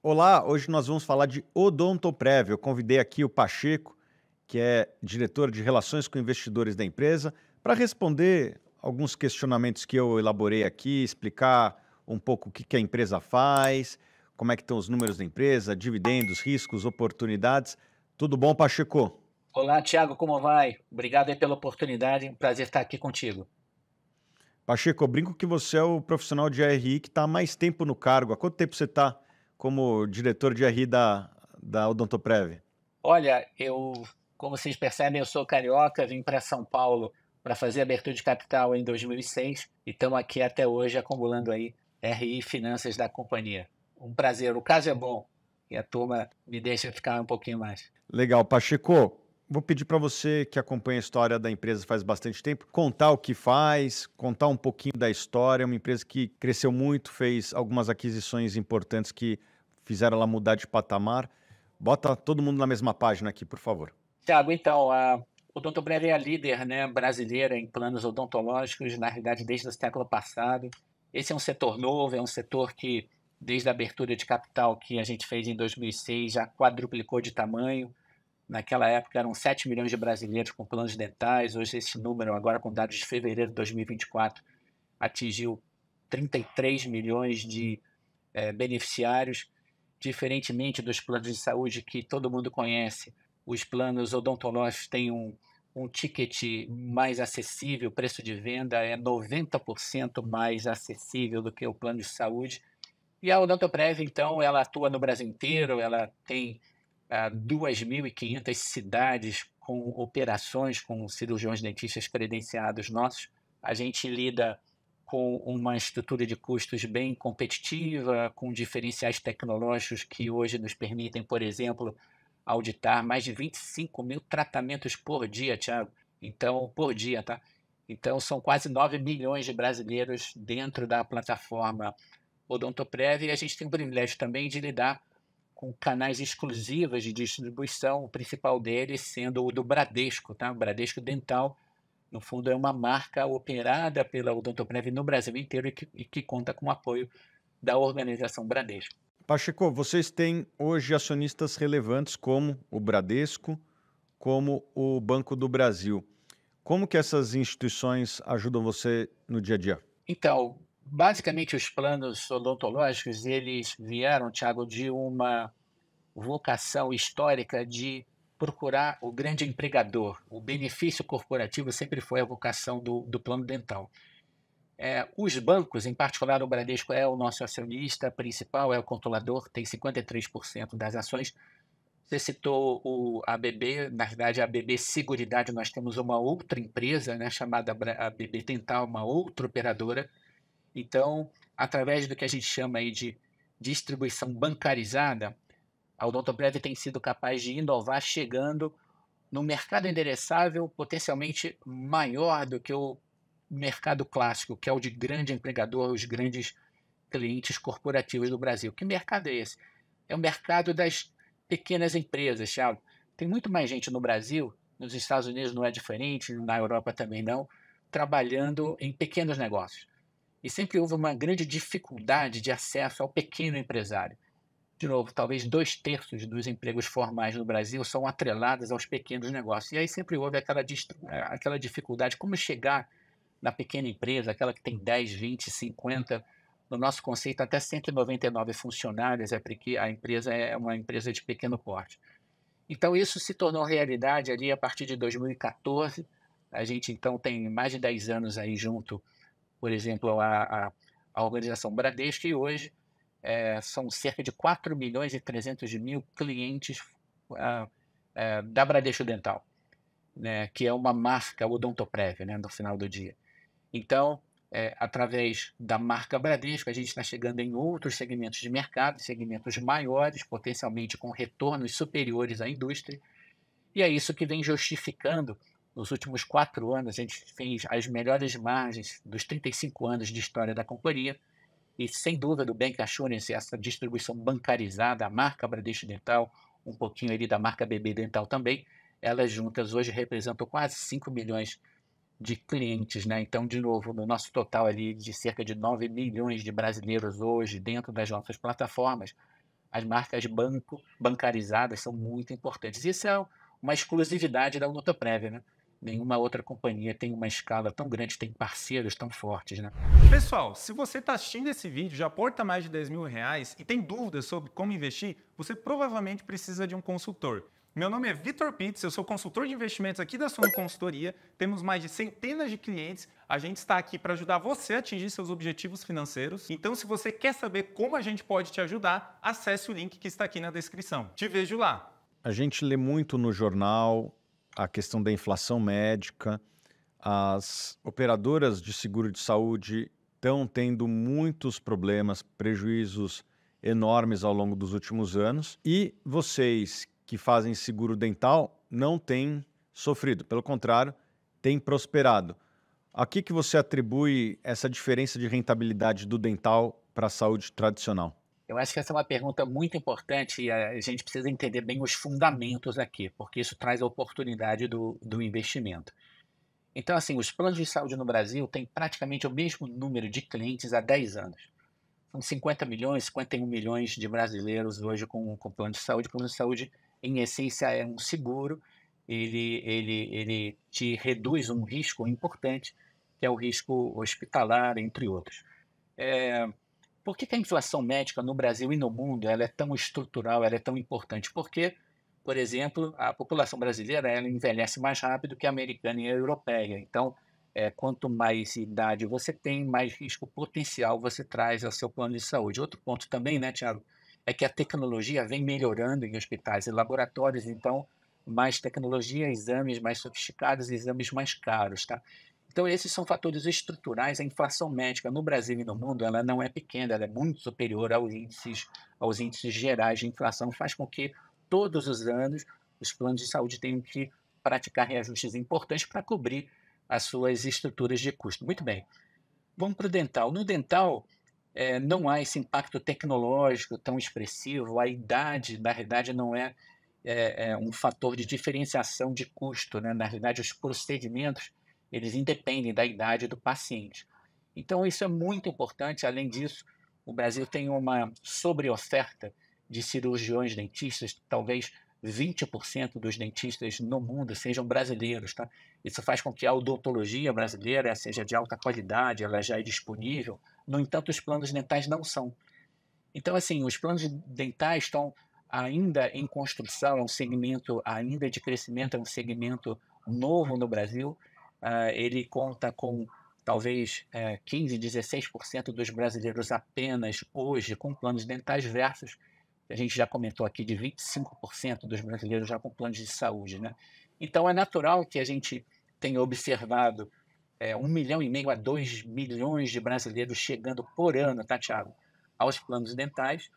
Olá, hoje nós vamos falar de Odontoprev. Eu convidei aqui o Pacheco, que é diretor de Relações com Investidores da empresa, para responder alguns questionamentos que eu elaborei aqui, explicar um pouco o que que a empresa faz, como é que estão os números da empresa, dividendos, riscos, oportunidades. Tudo bom, Pacheco? Olá, Thiago, como vai? Obrigado aí pela oportunidade, um prazer estar aqui contigo. Pacheco, eu brinco que você é o profissional de RI que está há mais tempo no cargo. Há quanto tempo você está como diretor de RI da Odontoprev? Olha, como vocês percebem, eu sou carioca, vim para São Paulo para fazer abertura de capital em 2006 e estamos aqui até hoje acumulando aí RI Finanças da companhia. Um prazer, o caso é bom e a turma me deixa ficar um pouquinho mais. Legal, Pacheco. Vou pedir para você que acompanha a história da empresa faz bastante tempo, contar o que faz, contar um pouquinho da história. É uma empresa que cresceu muito, fez algumas aquisições importantes que fizeram ela mudar de patamar. Bota todo mundo na mesma página aqui, por favor. Thiago, então, a Odontoprev é a líder, né, brasileira em planos odontológicos, na realidade, desde o século passado. Esse é um setor novo, é um setor que, desde a abertura de capital que a gente fez em 2006, já quadruplicou de tamanho. Naquela época eram 7 milhões de brasileiros com planos dentais. Hoje esse número, agora com dados de fevereiro de 2024, atingiu 33 milhões de beneficiários, diferentemente dos planos de saúde que todo mundo conhece. Os planos odontológicos têm um ticket mais acessível, o preço de venda é 90% mais acessível do que o plano de saúde. E a Odontoprev, então, ela atua no Brasil inteiro, ela tem 2.500 cidades com operações com cirurgiões dentistas credenciados nossos. A gente lida com uma estrutura de custos bem competitiva, com diferenciais tecnológicos que hoje nos permitem, por exemplo, auditar mais de 25 mil tratamentos por dia, Thiago. Então, por dia, tá? Então, são quase 9 milhões de brasileiros dentro da plataforma Odontoprev e a gente tem o privilégio também de lidar com canais exclusivos de distribuição, o principal deles sendo o do Bradesco, tá? O Bradesco Dental, no fundo, é uma marca operada pela Odontoprev no Brasil inteiro e que conta com o apoio da organização Bradesco. Pacheco, vocês têm hoje acionistas relevantes como o Bradesco, como o Banco do Brasil. Como que essas instituições ajudam você no dia a dia? Então, basicamente, os planos odontológicos, eles vieram, Thiago, de uma vocação histórica de procurar o grande empregador. O benefício corporativo sempre foi a vocação do plano dental. Os bancos, em particular o Bradesco é o nosso acionista principal, é o controlador, tem 53% das ações. Você citou a ABB, na verdade a ABB Seguridade, nós temos uma outra empresa, né, chamada ABB Dental, uma outra operadora. Então, através do que a gente chama aí de distribuição bancarizada, a Odontoprev tem sido capaz de inovar chegando num mercado endereçável potencialmente maior do que o mercado clássico, que é o de grande empregador, os grandes clientes corporativos do Brasil. Que mercado é esse? É o mercado das pequenas empresas, Thiago. Tem muito mais gente no Brasil, nos Estados Unidos não é diferente, na Europa também não, trabalhando em pequenos negócios. E sempre houve uma grande dificuldade de acesso ao pequeno empresário. De novo, talvez 2/3 dos empregos formais no Brasil são atrelados aos pequenos negócios. E aí sempre houve aquela dificuldade, como chegar na pequena empresa, aquela que tem 10, 20, 50, no nosso conceito, até 199 funcionários, é porque a empresa é uma empresa de pequeno porte. Então, isso se tornou realidade ali a partir de 2014. A gente, então, tem mais de 10 anos aí junto, por exemplo, a organização Bradesco, e hoje são cerca de 4 milhões e 300 mil clientes ah, da Bradesco Dental, né, que é uma marca Odontoprev, né, no final do dia. Então, através da marca Bradesco, a gente está chegando em outros segmentos de mercado, segmentos maiores, potencialmente com retornos superiores à indústria, e é isso que vem justificando. Nos últimos 4 anos, a gente fez as melhores margens dos 35 anos de história da companhia, e sem dúvida o Bank Assurance, essa distribuição bancarizada, a marca Bradesco Dental, um pouquinho ali da marca BB Dental também, elas juntas hoje representam quase 5 milhões de clientes, né? Então, de novo, no nosso total ali de cerca de 9 milhões de brasileiros hoje dentro das nossas plataformas, as marcas bancarizadas são muito importantes. Isso é uma exclusividade da Odontoprev, né? Nenhuma outra companhia tem uma escala tão grande, tem parceiros tão fortes, né? Pessoal, se você está assistindo esse vídeo, já aporta mais de R$ 10.000 e tem dúvidas sobre como investir, você provavelmente precisa de um consultor. Meu nome é Vitor Pitts, eu sou consultor de investimentos aqui da Suno Consultoria, temos mais de centenas de clientes, a gente está aqui para ajudar você a atingir seus objetivos financeiros. Então, se você quer saber como a gente pode te ajudar, acesse o link que está aqui na descrição. Te vejo lá! A gente lê muito no jornal a questão da inflação médica. As operadoras de seguro de saúde estão tendo muitos problemas, prejuízos enormes ao longo dos últimos anos. E vocês que fazem seguro dental não têm sofrido, pelo contrário, têm prosperado. A que você atribui essa diferença de rentabilidade do dental para a saúde tradicional? Eu acho que essa é uma pergunta muito importante e a gente precisa entender bem os fundamentos aqui, porque isso traz a oportunidade do investimento. Então, assim, os planos de saúde no Brasil têm praticamente o mesmo número de clientes há 10 anos. São 50 milhões, 51 milhões de brasileiros hoje com plano de saúde. O plano de saúde, em essência, é um seguro. Ele te reduz um risco importante, que é o risco hospitalar, entre outros. Por que a inflação médica no Brasil e no mundo ela é tão estrutural, ela é tão importante? Porque, por exemplo, a população brasileira ela envelhece mais rápido que a americana e a europeia. Então, quanto mais idade você tem, mais risco potencial você traz ao seu plano de saúde. Outro ponto também, né, Thiago, é que a tecnologia vem melhorando em hospitais e laboratórios, então, mais tecnologia, exames mais sofisticados, exames mais caros, tá? Então, esses são fatores estruturais. A inflação médica no Brasil e no mundo ela não é pequena, ela é muito superior aos índices gerais de inflação, faz com que todos os anos os planos de saúde tenham que praticar reajustes importantes para cobrir as suas estruturas de custo. Muito bem, vamos para o dental. No dental, não há esse impacto tecnológico tão expressivo, a idade, na realidade, não é um fator de diferenciação de custo, né? Na realidade, os procedimentos eles independem da idade do paciente. Então, isso é muito importante. Além disso, o Brasil tem uma sobreoferta de cirurgiões dentistas, talvez 20% dos dentistas no mundo sejam brasileiros, tá? Isso faz com que a odontologia brasileira seja de alta qualidade, ela já é disponível. No entanto, os planos dentais não são. Então, assim, os planos dentais estão ainda em construção, é um segmento ainda de crescimento, é um segmento novo no Brasil. Ele conta com talvez 15, 16% dos brasileiros apenas hoje com planos dentais versus, a gente já comentou aqui, de 25% dos brasileiros já com planos de saúde, né? Então, é natural que a gente tenha observado 1,5 milhão a 2 milhões de brasileiros chegando por ano, tá, Thiago, aos planos dentais,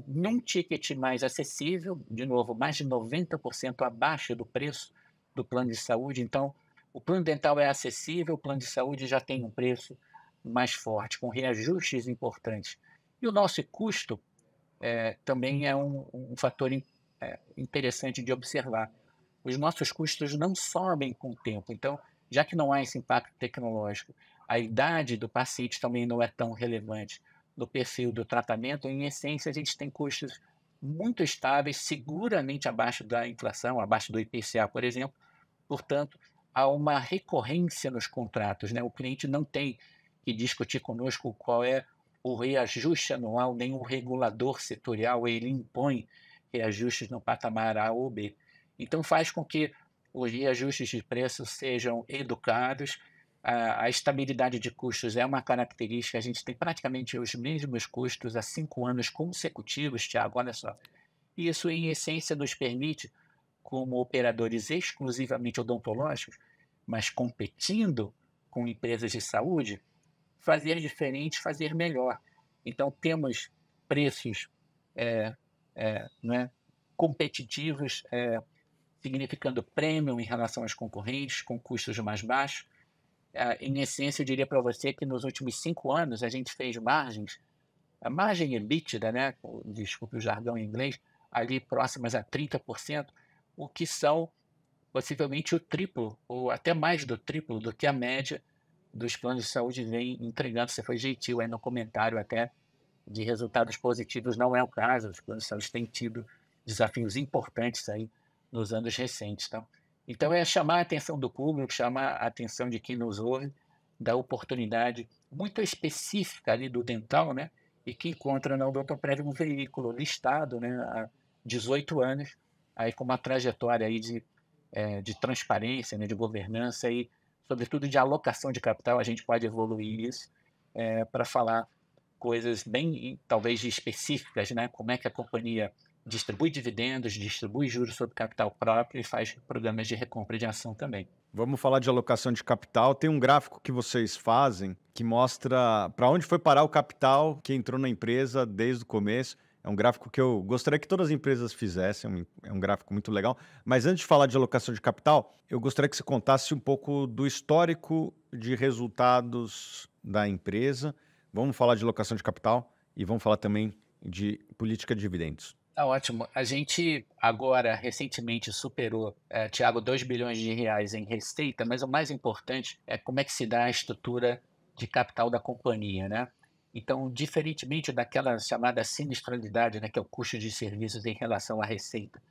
num ticket mais acessível, de novo, mais de 90% abaixo do preço do plano de saúde. Então, o plano dental é acessível, o plano de saúde já tem um preço mais forte, com reajustes importantes. E o nosso custo também é um fator interessante de observar. Os nossos custos não sobem com o tempo. Então, já que não há esse impacto tecnológico, a idade do paciente também não é tão relevante no perfil do tratamento. Em essência, a gente tem custos muito estáveis, seguramente abaixo da inflação, abaixo do IPCA, por exemplo. Portanto, há uma recorrência nos contratos, né? O cliente não tem que discutir conosco qual é o reajuste anual, nem o regulador setorial, ele impõe reajustes no patamar A ou B. Então, faz com que os reajustes de preço sejam educados. A estabilidade de custos é uma característica, a gente tem praticamente os mesmos custos há 5 anos consecutivos, Thiago, olha só. Isso, em essência, nos permite, como operadores exclusivamente odontológicos, mas competindo com empresas de saúde, fazer diferente, fazer melhor. Então, temos preços competitivos, significando premium em relação aos concorrentes, com custos mais baixos. Em essência, eu diria para você que nos últimos 5 anos a gente fez margens, a margem EBITDA, né, desculpe o jargão em inglês, ali próximas a 30%, o que são possivelmente o triplo, ou até mais do triplo do que a média dos planos de saúde vem entregando. Você foi gentil aí no comentário até de resultados positivos não é o caso. Os planos de saúde têm tido desafios importantes aí nos anos recentes. Tá? Então, é chamar a atenção do público, chamar a atenção de quem nos ouve, da oportunidade muito específica ali do dental, né? E que encontra na Odontoprev um veículo listado, né, há 18 anos, aí com uma trajetória aí de transparência, né, de governança e, sobretudo, de alocação de capital. A gente pode evoluir isso para falar coisas bem, talvez, específicas, né? Como é que a companhia distribui dividendos, distribui juros sobre capital próprio e faz programas de recompra de ação também. Vamos falar de alocação de capital. Tem um gráfico que vocês fazem que mostra para onde foi parar o capital que entrou na empresa desde o começo. É um gráfico que eu gostaria que todas as empresas fizessem, é um gráfico muito legal. Mas antes de falar de alocação de capital, eu gostaria que você contasse um pouco do histórico de resultados da empresa. Vamos falar de alocação de capital e vamos falar também de política de dividendos. Tá ótimo. A gente agora, recentemente, superou, Tiago, 2 bilhões de reais em receita, mas o mais importante é como é que se dá a estrutura de capital da companhia, né? Então, diferentemente daquela chamada sinistralidade, né, que é o custo de serviços em relação à receita,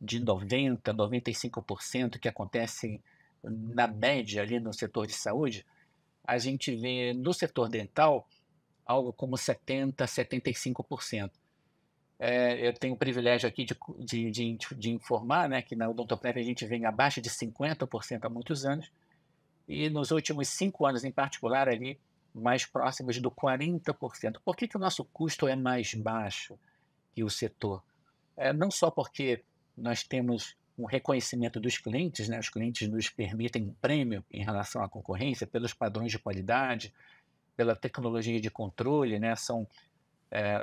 de 90%, 95% que acontece na média ali no setor de saúde, a gente vê no setor dental algo como 70%, 75%. Eu tenho o privilégio aqui de informar, né, que na Odontoprev a gente vem abaixo de 50% há muitos anos, e nos últimos 5 anos, em particular, ali, mais próximos do 40%. Por que o nosso custo é mais baixo que o setor? Não só porque nós temos um reconhecimento dos clientes, né, os clientes nos permitem um prêmio em relação à concorrência, pelos padrões de qualidade, pela tecnologia de controle, né,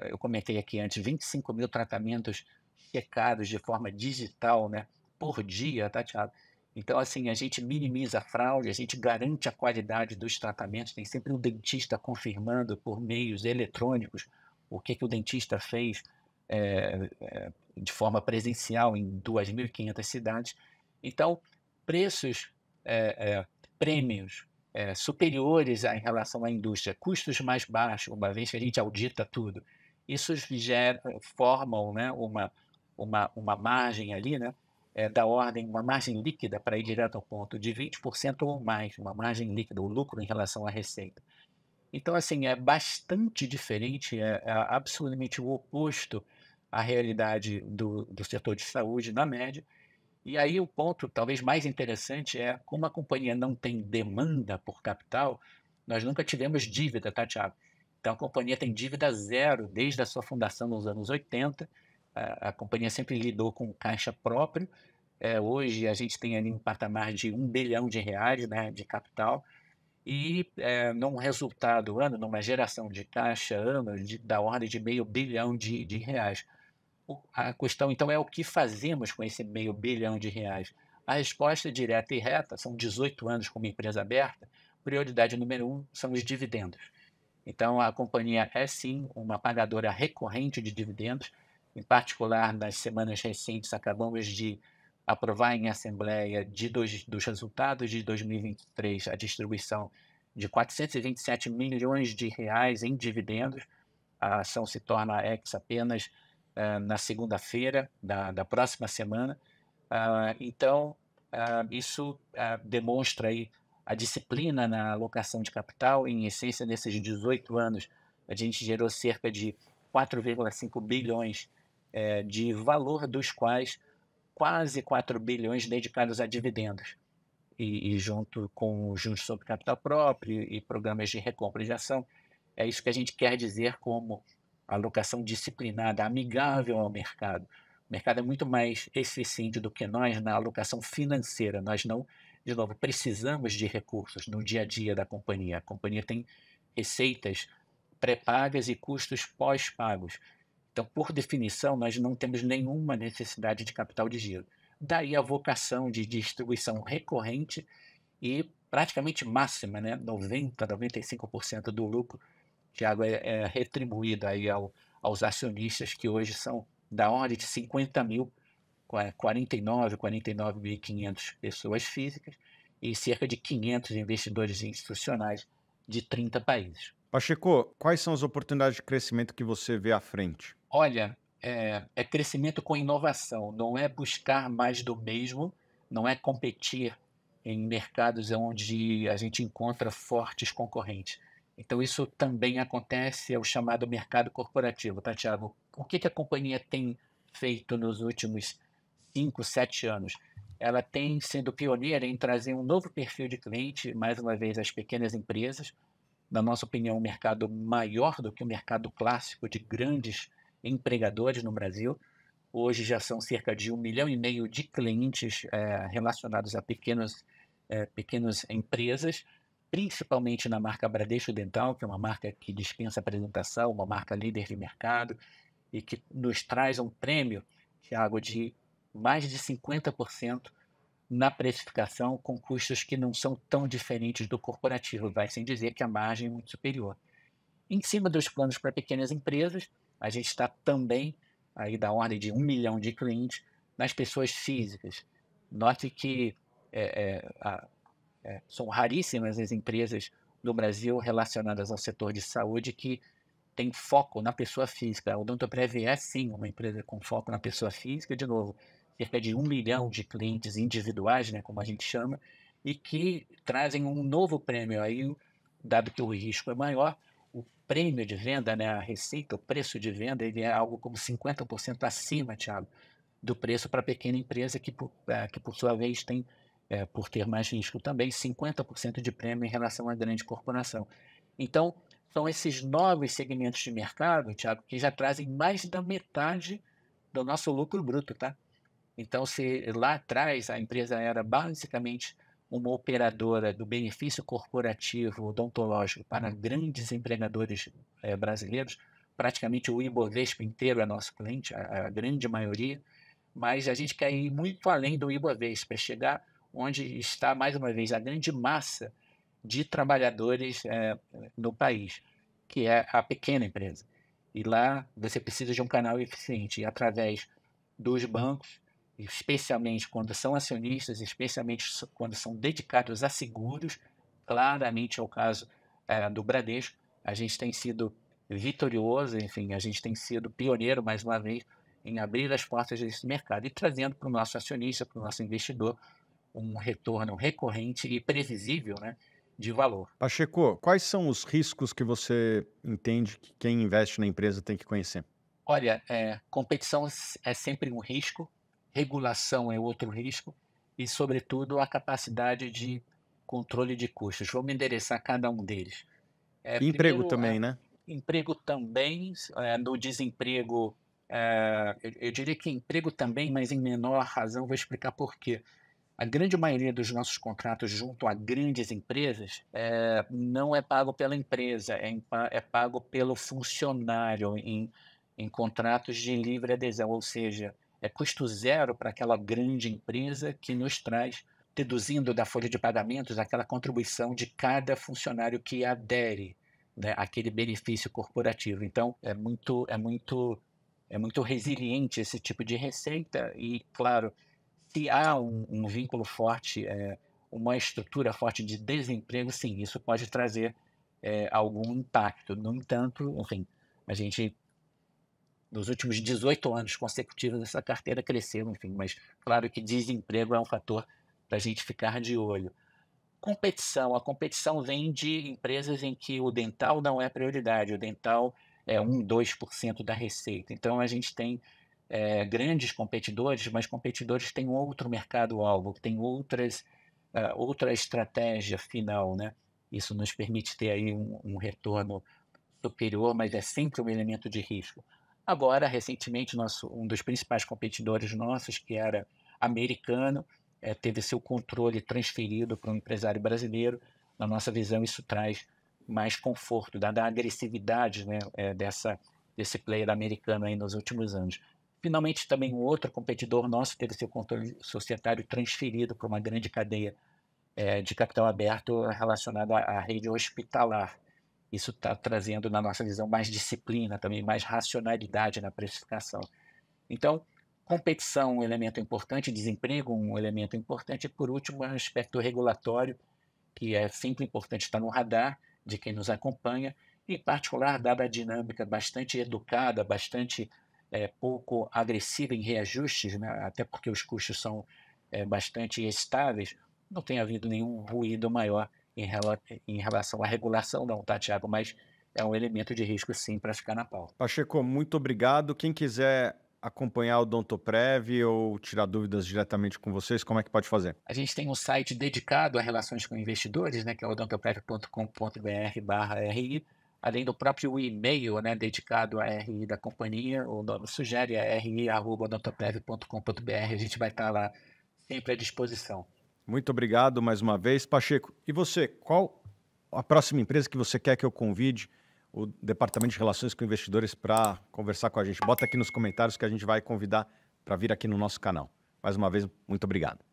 eu comentei aqui antes, 25 mil tratamentos checados de forma digital, né, por dia, tá, Thiago? Então, assim, a gente minimiza a fraude, a gente garante a qualidade dos tratamentos, tem sempre um dentista confirmando por meios eletrônicos o que o dentista fez de forma presencial em 2.500 cidades. Então, preços, prêmios superiores em relação à indústria, custos mais baixos, uma vez que a gente audita tudo. Isso formam, né, uma margem ali, né, da ordem, uma margem líquida, para ir direto ao ponto, de 20% ou mais, uma margem líquida, o lucro em relação à receita. Então, assim, é bastante diferente, é absolutamente o oposto à realidade do setor de saúde, na média. E aí o ponto talvez mais interessante é como a companhia não tem demanda por capital, nós nunca tivemos dívida, tá, Thiago? Então a companhia tem dívida zero desde a sua fundação nos anos 80. A companhia sempre lidou com caixa próprio. Hoje a gente tem ali um patamar de 1 bilhão de reais, né, de capital. E num resultado ano, numa geração de caixa ano, da ordem de meio bilhão de reais. A questão, então, é o que fazemos com esse meio bilhão de reais. A resposta direta e reta, são 18 anos como empresa aberta, prioridade número 1 são os dividendos. Então, a companhia é, sim, uma pagadora recorrente de dividendos. Em particular, nas semanas recentes, acabamos de aprovar em assembleia dos resultados de 2023 a distribuição de 427 milhões de reais em dividendos. A ação se torna ex apenas na segunda-feira da próxima semana. Então, isso demonstra aí a disciplina na alocação de capital. Em essência, nesses 18 anos, a gente gerou cerca de 4,5 bilhões de valor, dos quais quase 4 bilhões dedicados a dividendos. E junto com juros sobre capital próprio e programas de recompra de ação, é isso que a gente quer dizer como alocação disciplinada, amigável ao mercado. O mercado é muito mais eficiente do que nós na alocação financeira. Nós não, de novo, precisamos de recursos no dia a dia da companhia. A companhia tem receitas pré-pagas e custos pós-pagos. Então, por definição, nós não temos nenhuma necessidade de capital de giro. Daí a vocação de distribuição recorrente e praticamente máxima, né? 90%, 95% do lucro, Tiago, é retribuído aí aos acionistas, que hoje são da ordem de 50 mil, 49.500 pessoas físicas e cerca de 500 investidores institucionais de 30 países. Pacheco, quais são as oportunidades de crescimento que você vê à frente? Olha, é crescimento com inovação, não é buscar mais do mesmo, não é competir em mercados onde a gente encontra fortes concorrentes. Então, isso também acontece, é o chamado mercado corporativo, tá, Thiago? O que que a companhia tem feito nos últimos 5, 7 anos? Ela tem sido pioneira em trazer um novo perfil de cliente, mais uma vez, as pequenas empresas. Na nossa opinião, um mercado maior do que o mercado clássico de grandes empregadores no Brasil. Hoje já são cerca de 1,5 milhão de clientes relacionados a pequenas empresas, principalmente na marca Bradesco Dental, que é uma marca que dispensa apresentação, uma marca líder de mercado e que nos traz um prêmio, Thiago, de mais de 50% na precificação, com custos que não são tão diferentes do corporativo, vai sem dizer que a margem é muito superior. Em cima dos planos para pequenas empresas, a gente está também aí da ordem de 1 milhão de clientes nas pessoas físicas. Note que são raríssimas as empresas no Brasil relacionadas ao setor de saúde que têm foco na pessoa física. A Odontoprev é sim uma empresa com foco na pessoa física, de novo, cerca de 1 milhão de clientes individuais, né, como a gente chama, e que trazem um novo prêmio aí, dado que o risco é maior, o prêmio de venda, né, a receita, o preço de venda, ele é algo como 50% acima, Thiago, do preço para a pequena empresa, que por sua vez tem, por ter mais risco também, 50% de prêmio em relação à grande corporação. Então, são esses novos segmentos de mercado, Thiago, que já trazem mais da metade do nosso lucro bruto, tá? Então, se lá atrás a empresa era basicamente uma operadora do benefício corporativo odontológico para grandes empregadores brasileiros, praticamente o Ibovespa inteiro é nosso cliente, a grande maioria, mas a gente quer ir muito além do Ibovespa, chegar onde está, mais uma vez, a grande massa de trabalhadores no país, que é a pequena empresa. E lá você precisa de um canal eficiente, e através dos bancos, especialmente quando são acionistas, especialmente quando são dedicados a seguros, claramente é o caso do Bradesco, a gente tem sido vitorioso, enfim, a gente tem sido pioneiro, mais uma vez, em abrir as portas desse mercado e trazendo para o nosso acionista, para o nosso investidor, um retorno recorrente e previsível, né, de valor. Pacheco, quais são os riscos que você entende que quem investe na empresa tem que conhecer? Olha, competição é sempre um risco, regulação é outro risco e, sobretudo, a capacidade de controle de custos. Vamos endereçar cada um deles. E emprego Primeiro, também, né? emprego também, no desemprego, eu diria que emprego também, mas em menor razão, vou explicar por quê. A grande maioria dos nossos contratos junto a grandes empresas não é pago pela empresa, é pago pelo funcionário em contratos de livre adesão, ou seja, é custo zero para aquela grande empresa que nos traz, deduzindo da folha de pagamentos, aquela contribuição de cada funcionário que adere, né, àquele benefício corporativo. Então, é muito resiliente esse tipo de receita e, claro, se há um vínculo forte, uma estrutura forte de desemprego, sim, isso pode trazer algum impacto. No entanto, enfim, a gente, nos últimos 18 anos consecutivos, essa carteira cresceu, enfim, mas claro que desemprego é um fator para a gente ficar de olho. Competição, a competição vem de empresas em que o dental não é prioridade, o dental é 2% da receita. Então, a gente tem grandes competidores, mas competidores têm outro mercado-alvo, têm outra estratégia final, né? Isso nos permite ter aí um retorno superior, mas é sempre um elemento de risco. Agora, recentemente, um dos principais competidores nossos, que era americano, teve seu controle transferido para um empresário brasileiro. Na nossa visão, isso traz mais conforto, dada a agressividade, né, desse player americano aí nos últimos anos. Finalmente, também um outro competidor nosso teve seu controle societário transferido para uma grande cadeia de capital aberto relacionada à rede hospitalar. Isso está trazendo, na nossa visão, mais disciplina, também mais racionalidade na precificação. Então, competição, um elemento importante, desemprego, um elemento importante, e, por último, um aspecto regulatório, que é sempre importante estar no radar de quem nos acompanha, Em particular, dada a dinâmica bastante educada, bastante pouco agressiva em reajustes, né, até porque os custos são bastante estáveis, não tem havido nenhum ruído maior em relação à regulação, não, tá, Tiago? Mas é um elemento de risco, sim, para ficar na pauta. Pacheco, muito obrigado. Quem quiser acompanhar o Odontoprev ou tirar dúvidas diretamente com vocês, como é que pode fazer? A gente tem um site dedicado a relações com investidores, né, que é o odontoprev.com.br/RI, além do próprio e-mail, né, dedicado à RI da companhia. O nome sugere é ri@odontoprev.com.br. A gente vai estar lá sempre à disposição. Muito obrigado mais uma vez. Pacheco, e você, qual a próxima empresa que você quer que eu convide o Departamento de Relações com Investidores para conversar com a gente? Bota aqui nos comentários que a gente vai convidar para vir aqui no nosso canal. Mais uma vez, muito obrigado.